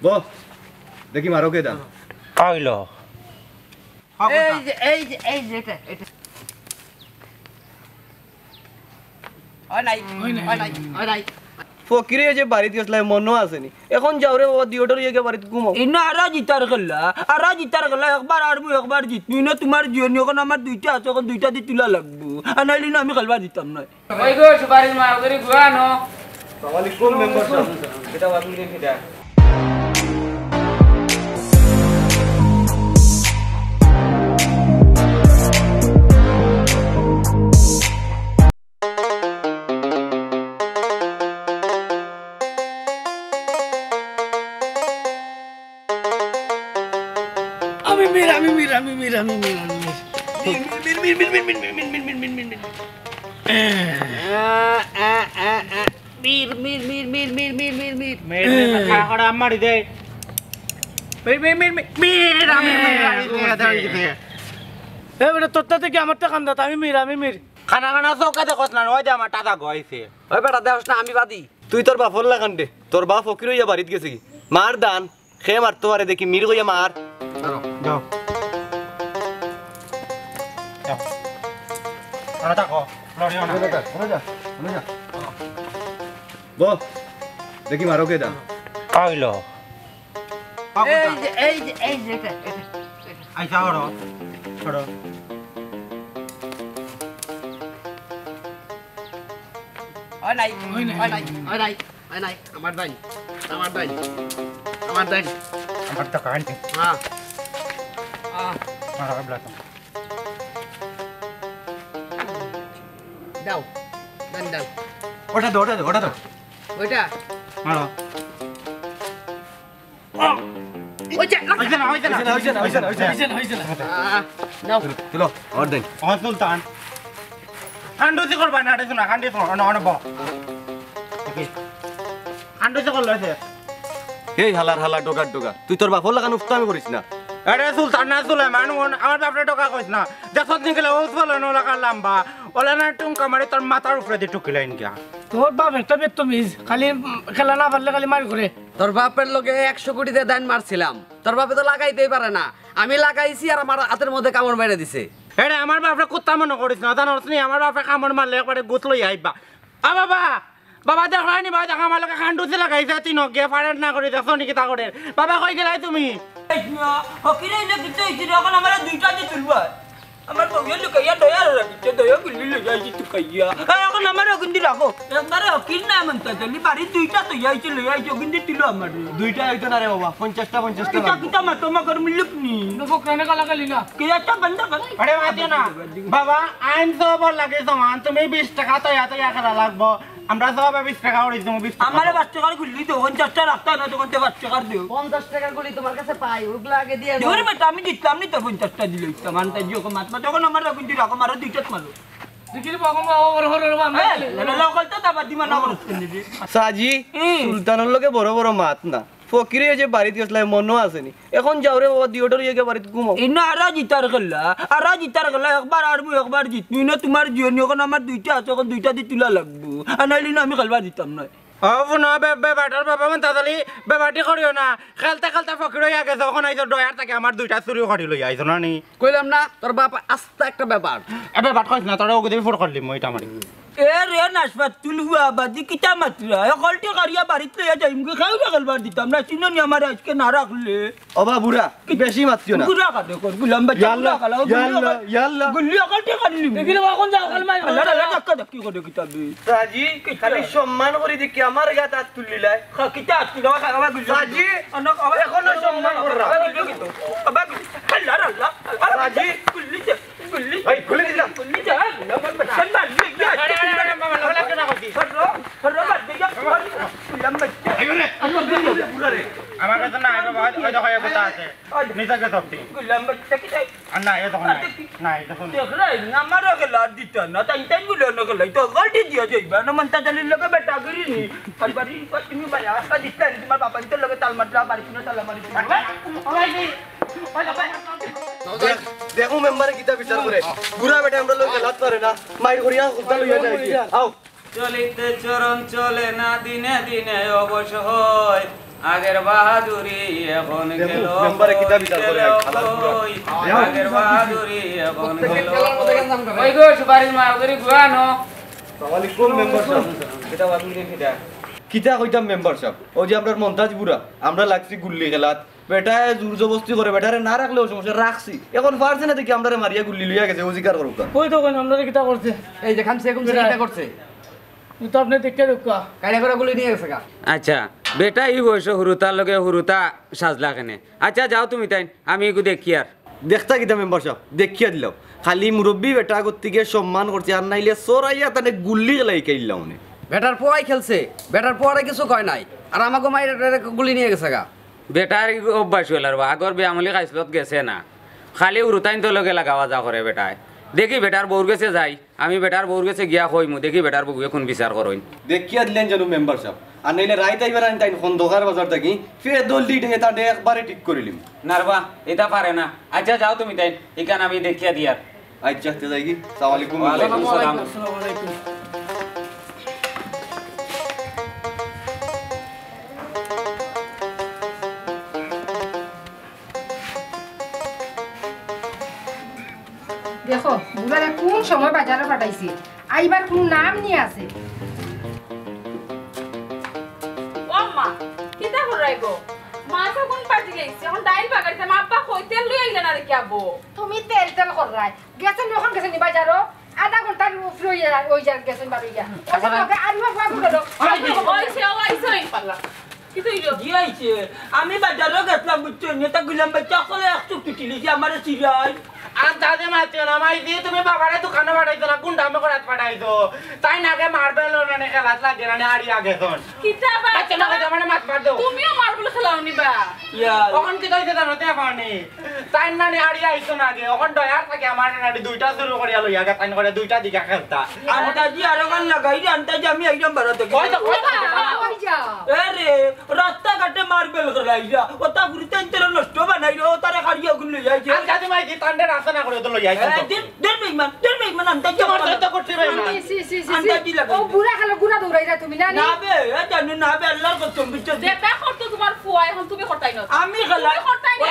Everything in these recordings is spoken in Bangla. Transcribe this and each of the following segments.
বহ দেখি মারো কে দা আইলো এই যে এটা নাই ফকিরে যে বাড়িতে আসলে মনও আসেনি এখন যাও রে বাবা দিওটার ইয়ে বাড়িতে ঘুমাও ইনো আরা জিতার খেলা একবার আরবো একবার জিতবি না তোমার জিওনি এখন আমার দুইটা আছে এখন দুইটা দিয়ে তুলা লাগবো আর নাইলে না আমি খেলবা দিতাম না ওই গো সুপারির মা ওদের গুয়ানো সওয়ালি কোন মেম্বার সাহেব এটা আপনি দেখে দেখ তোরটা থেকে আমারটা কান্দা আমি মির খানা খানা চৌকা দেখছ না ওই যে আমার টাকা গইছে ওই বেটা দেওস না আমি বাদি তুই তোর বাপর লাগান্ডে তোর বাপ ফকির হইয়া বাড়িতে গেছে কি মার দান খে মারতো আরে দেখি মির হইয়া মার যাও ওরা থাকো লড়িও না বহ দেখি মারো কে দা আইলো এই যে এটা আইসা ওরো ওই নাই আমার দাই আমার টাকা আনতে হ্যাঁ মারা বলা দাও দাও ওটা দাও ওইটা মারো ওইটা দাও তুলো আর দেন সুলতান হান্ডুসি করবা না এটা শোনা হান্ডি শোনা অনব হান্ডুসি করলো আছে এই হালার ডোগা তুই তোর বাপর লাগান উফতামি করিস না আরে সুলতান না সুলাইমান আমার বাপরে টাকা কইছ না দেখত নিকলে ও বলে ন লাগা লাম্বা ওলা না টুমকা মারি তোর মাথার উপরে দিয়ে টুকিলাইন গিয়া তোর বাপ একটা বেতমিজ খালি খেলা না পারলে খালি মার করে তোর বাপের লগে 100 কোটি দিয়ে দান মারছিলাম তোর বাপে তো লাগাইতেই পারে না আমি লাগাইছি আর আমার হাতের মধ্যে কামড় মেরে দিছে আরে আমার বাপরে কুত্তা মনে করিস না জানোস নি আমার বাপে কামড় মারলে একবারে গুত লই আইবা বাবা দেখানি ভাই দেখা আমার লগে খান্ডুসি লাগাইছে তুই নগে ফারেন্ট না করি দেখছ নি কিতা করে বাবা কই গেলাই তুমি হকিরে ইলে কিতে ইতি এখন আমার দুইটা দিয়ে তুলবা আমার বউয়ের লুকাইয়া দয়া রাখিতে দয়া গুলি লই যাইছি তুই কাইয়া এখন আমার অগুন্দি রাখো একবারে হকির না মনতা চলি বাড়ি দুইটা তো যাইছি লই আইছি অগুন্দি তুলো আমার দুইটা আইতো না রে বাবা 50টা কিতা কিতা মা তোমা কর মিলুক নি ফোকরানে গালা গালি না কি একটা বন্ধ কর আরে মাতিও না বাবা আইন সব লাগে সমান তুমি 20 টাকা তো এত করা লাগবো আমরা সব 20 টাকা ওড়ি তুমি 20 টাকা আমার বাচ্চা কার গুলি তো 50টা রাখতা না তখন তে বাচ্চা কার দিও 50 টাকার গুলি তোমার কাছে পাই ওগুলা আগে দিয়ে দাও ধরে বেটা আমি দিতাম নি তোর 50টা দিল ইচ্ছা মানতা জিও কো মাত তখন আমার অগুন্দি রাখো মারো দুইটা মারো দেখিলি বাগম ওর লোকাল তো দাবা দিমা না করছ নি সাজি সুলতানের লগে বড় বড় মাত না ফকিরে যে বাড়িতে আসলে মনও আসেনি এখন যাও রে বাবা দিওটার ইয়ে বাড়িতে ঘুমাও ইনো আরা জিতার খেলা একবার আরবো একবার জিতবি না তোমার জিওনি এখন আমার দুইটা আছে এখন দুইটা দিয়ে তুলা লাগবো আর নাইলে না আমি খেলবা দিতাম না ও না বেবাটার বাবা মন তাদালি বেবাটি করিও না খেলতে ফকির হইয়া গেছে ওখানে আইছো ডয়ার থেকে আমার দুইটা চুরি করি লই আইছো না নি কইলাম না তোর বাপ আস্তা একটা ব্যাপার এবে বাট কইছ না তোরা ওকে দিয়ে ফোন করলি মই টামারি এ রে নাশপাত তুলুয়া বাদি কিতা মাত্রা কলটি কারিয়া বাড়িতে লইয়া যাইম কে খাইবা খেলবার দিতাম না চিনোনি আমার আজকে না রাখলে অবা বুড়া বেশি মাতিও না গুলা কাটে কর গুলাম বাচ্চা গুলা কালা ইয়াল্লা গুলি কলটি কাটলি দেখিলি বাগম যাও খালি মার আল্লাহ আল্লাহ টাকা দেখি করে কিতাবে সাজি খালি সম্মান করে দেখি আমার গাত হাত তুলিলাই কিতা তুলা খাবা গুলি সাজি অনক এখনো সম্মান কররা আবা আল্লাহ আল্লাহ সাজি গুলি ভাই খুলে দিলাম গুলি যা আমার বাচ্চা মারলি আমার কাছে না এটা বাদ ওই দেখো এটা আছে নিচে কে সবটি না এটা দেখো না এটা শুন আমার গলা দিত না তাই গুলো না গলাই তো গলটি দিয়া যাইবা না মনতা জালির লগে বেটা করিনি পারিবারি তুমি ভাই আস্তা দিতে তোমার বাবা তো লগে তাল মারলা বাড়ি না তাল মারি দেখো মেম্বারে কিতা বিচার করে বুড়া বেটা আমরা লোক লাত পারে না মাইর করিয়া উল্টা লইয়া যায় আও চলিতে চরণ চলে না দিনে দিনে অবশ হয় আগের বাহাদুরি এখন গেল মেম্বারে কিতা বিচার করে খালার পুরা আগের বাহাদুরি এখন গেল ওই গো সুপারির মারগরি গুয়ানো ওয়ালাইকুম মেম্বার সাহেব এটা বাবু রে ফিটা কিতা কইতাম মেম্বার সাহেব ও যে আপনার মন্তাজ বুড়া আমরা লাগছি গুল্লি খেলাত বেটায় জোর জবস্তি করে বেটারে না রাখলেও সমস্যা রাখছি এখন পারছে না দেখি আমরা মারিয়া গুল্লি লইয়া গেছে ও জিকার করুক ওই তো কোন আমরা কিতা করছে এই যে খামছে এরকম চিন্তা করছে তুই তো আপনি দেখতে ঢুকা কাইনা করে গুলি নিয়ে গেছে গা আচ্ছা বেটা এই বয়স হুরুতার লগে হুরুতা সাজলা কেনে আচ্ছা যাও তুমি তাই আমি এগু দেখি আর দেখতা কিতা মেম্বার সাহেব দেখিয়া দিলাম খালি মুরব্বী বেটা গতিকে সম্মান করছে আর নাইলে চোরাইয়া তানে গুল্লি গেলাই কাইলাম উনি বেটার পোয়াই খেলছে বেটার পোয়ারে কিছু কয় নাই আর আমাকে মাইরে গুলি নিয়ে গেছে গা বেটার অভ্যাস হল আর আগর বে আমলি খাইসলত গেছে না খালি হুরুতাইন তো লগে লাগাওয়া যা করে বেটায় দেখি বেটার বউর গেছে যাই আমি বেটার বউর গেছে গিয়া কইমু দেখি বেটার বউয়ে কোন বিচার করইন দেখিয়া দিলেন জানো মেম্বার সাহেব আর নাইলে রাইত আইবার আনি তাই খন্দকার বাজার থাকি ফের দল দি ঢেকে তাতে একবারে ঠিক করিলিম নারবা এটা পারে না আচ্ছা যাও তুমি তাই এখান আমি দেখিয়া দিয়ার আচ্ছা তে যাই কি আসসালামু আলাইকুম ওয়ালাইকুম সালাম আসসালামু আলাইকুম দেখো বুড়ারে কোন সময় বাজারে পাঠাইছি আইবার কোন নাম নিয়ে আছে ও মা কিতা করাই গো মাছ কোন পাটি লাইছে এখন ডাইল বাগাইতে মা আব্বা কই তেল লই আইলা না রে কি আব্বো তুমি তেল তেল করাই গেছেন যখন গেছেন নি বাজারও আধা ঘন্টার উপরে ওই যা গেছেন বাড়িয়া ওকে আরিবা বাবু গেল ওইছে পাল্লা কি তুইলো কি হয়েছে আমি বাজারে গেছিলাম বুঝছো নেতা গুলাম বাচ্চা করে একটু টুটিলিছি আমার সিরিয়াল আর দাদে মাতিও না মাই দিয়ে তুমি বাবারে দোকানে পাঠাইছো না কোন দামে করে পাঠাইছো তাই নাকে মারবেল না খেলাত লাগে না আড়ি আগে কোন কিতা আচ্ছা না মানে মাছ মার দাও তুমিও মারগুলো খেলাও নিবা ইয়ার ওখান কি দইতে জানো তে পানি তাই না নি আড়ি আইছো না আগে ওখান দয়ার থাকে আমার না দুইটা শুরু করিয়া লইয়া গে তাই করে দুইটা দিকে খেলতা আন্তাজি আরো গান লাগাই রে আন্তাজি আমি একদম ভারতে কই তো কই ওই যা আরে রাস্তা ঘাটে মারবেল করাই যা ওটা ঘুরতে তেল নষ্ট বানাই রে ও তারে খাড়িয়া গুলো যাইছে আর যাতে মাই দি তান্ডে রাস্তা না করে তো লইয়া আইছো দেন মেঘমান আন্তাজি তোমার তো করতে ভাই না সি সি সি আন্তাজি লাগাই ও বুড়া খালো গুড়া দৌড়াই যা তুমি না না বে জানি না বে আল্লাহর কসম বিচ্ছো যেটা করতে তোমার ফুয়া এখন তুমি করতাই না আমি খেলাই করতাই না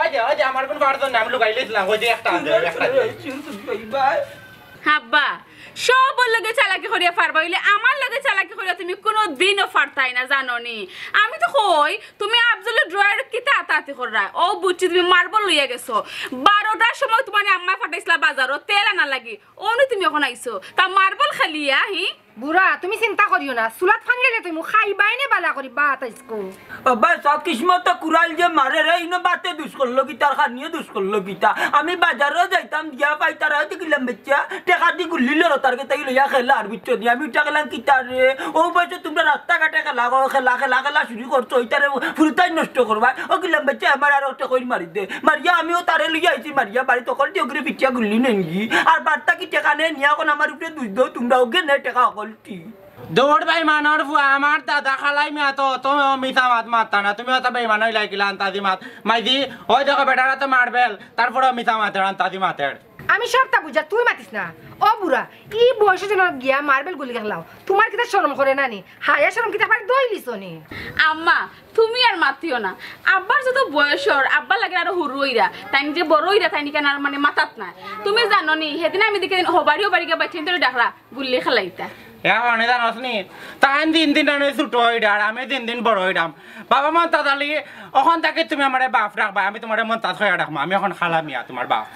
ওই যে আমার কোন পারতো নাম লুকাইলেছিলাম ওই যে একটা বাই হাব্বা সব লগে চালাকি করিয়া পারবা হইলে আমার লগে চালাকি করিয়া তুমি কোনো দিনও পারতাই না জানোনি আমি তো কই তুমি আফজলের ড্রয়ার কিতা আতাতি কররা ও বুঝছি তুমি মার্বল লইয়া গেছো 12টার সময় তোমার আম্মা ফাটাইছিলা বাজারও তেল আনা লাগি ওনি তুমি এখন আইছো তা মার্বল খালিয়া হি বুড়া তুমি চিন্তা করিও না সুলাত ফানিলে তুমি খাইবাই নে বালা করি বাত আইসকো বাবা সব কিসমত কুড়াল যে মারে রে ইনো বাতে দুষ করলো কি তার খানিয়ে দুষ করলো কিতা আমি বাজারও যাইতাম দিয়া পাই তার হয়তো গেলাম বেচ্চা টেকা দি গুলিল তারকে তাই লইয়া খেলা আর বিচ্ছ দিয়ে আমি উঠা গেলাম কিতা রে ও বয়সে তোমরা রাস্তাঘাটে খেলা শুরু করছো ওইটারে ফুরুতাই নষ্ট করবা ও গেলাম বেচ্চা আমার আর একটা কই মারি দে মারিয়া আমিও তারে লইয়া আইছি মারিয়া বাড়ি তখন দিয়ে ওগুলো বিচ্চা গুলি নেনগি আর বার্তা কি টেকা নেই নিয়ে এখন আমার উপরে দুষ দাও তোমরা ওকে নে টেকা অকলটি দৌড় ভাই মানর ফুয়া আমার দাদা খালাই মিয়া তো তুমি মিথা মাত মারতা না তুমি তো বেইমান হই লাগিলা আন্তাদি মাত মাইদি ওই দেখো বেটারা তো মারবেল তারপরে মিথা মাতের আন্তাদি মাতের আমি সবটা বুঝা তুই মাতিস না ও বুড়া ই বয়সে যেন গিয়া মার্বেল গুলি খেলাও তোমার কিতা শরম করে না নি হায়া শরম কিতা পারে দইলিছ নি আম্মা তুমি আর মাতিও না আব্বার যত বয়সর আব্বা লাগে আর হুরুইরা তাই যে বড়ইরা তাই কেন আর মানে মাতাত না তুমি জানো নি সেদিন আমি দেখে হবাড়িও বাড়ি গিয়ে বাইছেন তো ডাকরা গুল্লি খেলাইতা এখন জানোস নি তাই দিন দিন আমি ছোট হইডা আর আমি দিন দিন বড় হইডাম বাবা মন তাদালি ওখান থেকে তুমি আমার বাপ রাখবা আমি তোমার মন তাজ হয়ে রাখবো আমি এখন খালা মিয়া তোমার বাপ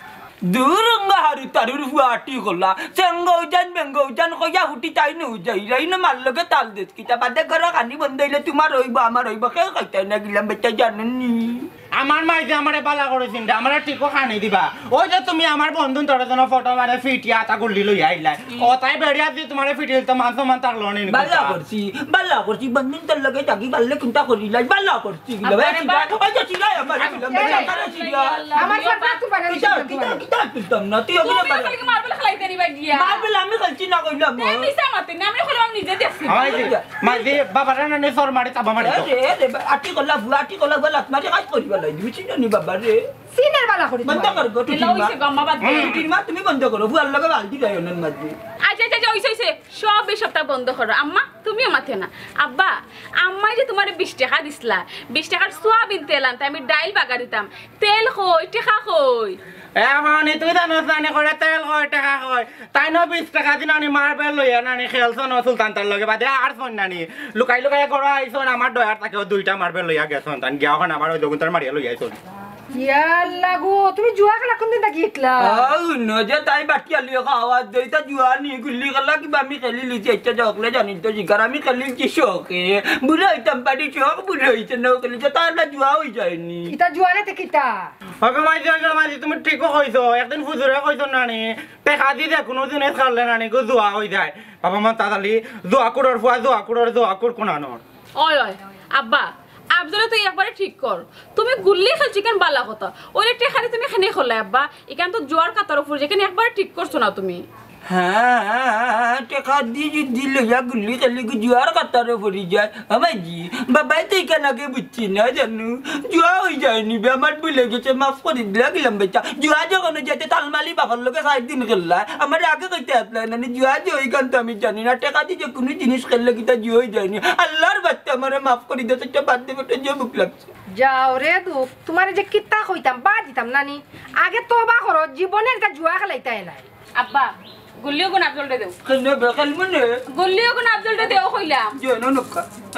দূরঙ্গা হারি তারুর ফুয়াটি করলা চেঙ্গো উজান বেঙ্গো উজান কইয়া হুটি তাই নো যাই রাই না মার লগে তাল দেস কিতা বাদে ঘর কানি বন্ধ হইলে তোমার হইব আমার হইব কে কইতাই না গিলাম বেটা জানেন নি আমার মাই যে আমারে বালা করেছিন আমার টিকো খানি দিবা ওই যে তুমি আমার বন্ধু তোর জন্য ফটো মানে ফিটিয়া তা গুল্লি লই আইলা ও তাই বেড়িয়া দি তোমারে ফিটিল তো মান সম্মান তার লনি বালা করছি বন্ধন তোর লগে থাকি বাল্লে চিন্তা করিলাই বালা করছি গিলা ওই যে চিলাই আমার গিলাম বেটা চিলাই আমার সরকার তুই বানাবি কিতা তুলতাম না তুই ওগুলো তুমি খালি মার্বেল খেলাইতে নিবা গিয়া মারবেল আমি খেলছি না কইলাম এই মিছা মাতি না আমি হলো আমি নিজে দেখছি মাই দি বাবা রানা নে সর মারি তাবা মারি তো রে আটি কলা গলাত মারি কাজ করিবা লাই দিবি চিনো নি বাবা রে সিনের বালা করি বন্ধ কর গো লইছে গম্মা বাদ তুমি বন্ধ করো বুয়ার লগে বালতি যাই ওনন মাঝে আচ্ছা হইছে সব এই সপ্তাহ বন্ধ করো আম্মা তুমিও মাথে না আব্বা আম্মাই যে তোমার 20 টাকা দিছিলা 20 টাকার সোয়াবিন তেল আনতে আমি ডাইল বাগা দিতাম তেল কই টাকা কই এখন তুই জানোস নানি করে তেল কয় টাকা কয় তাই ন 20 টাকা দিন আনি মারবেল লইয়া নানি খেলছো ন সুলতান তার লগে বাদে আর ফোন নানি লুকাই লুকাই করো আইছন আমার দয়ার তাকেও 2টা মারবেল লইয়া গেছন তান গিয়া এখন আমার ওই দগুনটার মারিয়া লইয়া আইছন ইয়াল্লা গো তুমি জুয়া খেলা কোন দিন থাকি ইকলা যে তাই বাকি আলি আওয়াজ দেই তা জুয়া নি গুল্লি খেলা কিবা আমি খেলি লিছি একটা জকলে জানি তো জিকার আমি খেলি কি শোকে বুড়ো হইতাম পারি শোক বুড়ো হইছে না খেলি যে তার না জুয়া হই যায়নি ইতা জুয়া নে কিতা ওকে মাঝে তুমি ঠিকও কইছো একদিন ফুজুরে কইছো নানি টেকা দি দে কোনো জিনিস খালে নানি গো জুয়া হই যায় বাবা মা তাড়াতাড়ি জুয়া কুড়োর ফুয়া জুয়া কুড় কোনানোর ওই আব্বা আফজলে তুই একবারে ঠিক কর তুমি গুল্লি খেলছি কেন বালা কথা ওই টেকারে তুমি খানে খোলা আব্বা এখান তো জোয়ার কাতার উপর যেখানে একবারে ঠিক করছো না তুমি হ্যাঁ টেকা দিয়ে দিলে গুল্লি খেলি জুয়ার কাতারে পড়ি যায় আমার জি বাবাই তো এখানে আগে বুঝছি না জানো জুয়া হয়ে যায়নি আমার ভুলে গেছে মাফ করে দিলে গেলাম বেচা জুয়া যখন যেতে তালমালি বাবার লোকে 7 দিন খেললা আমার আগে কইতে আসলে না জুয়া যে ওই গান তো আমি জানি না টেকা দিয়ে কোনো জিনিস খেললে কি তা জুয়া হয়ে যায়নি আল্লাহর বাচ্চা আমার মাফ করে দিতে একটা বাদ দেবে যে বুক লাগছে যাও রে দুঃখ তোমার যে কিতা কইতাম বা দিতাম নানি আগে তোবা করো জীবনের এটা জুয়া খেলাইতা এলাই আব্বা গুল্লিও কোন আফজলটা দেও খেলনে বেখাল মনে গুল্লিও কোন আফজলটা দেও কইলাম যে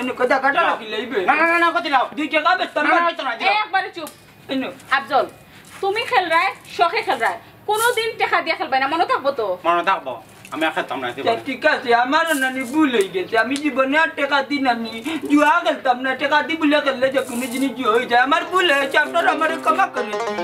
নকা টাকাটা রাখি লাইবে না কত লাও 2 টাকা বেতন একবারে চুপ আফজল তুমি খেল রায় শখে খেল রায় কোনোদিন টাকা দিয়ে খেলবে না মনে থাকবো তো মনে থাকবো আমি খেলতাম না ঠিক আছে আমার নানি ভুল হয়ে গেছে আমি জীবনে আর টাকা দিই নানি জুয়া খেলতাম না টাকা দি বলে খেললে যে কোনো জিনিস হয়ে যায় আমার ভুল হয়েছে আপনার আমার ক্ষমা করেছি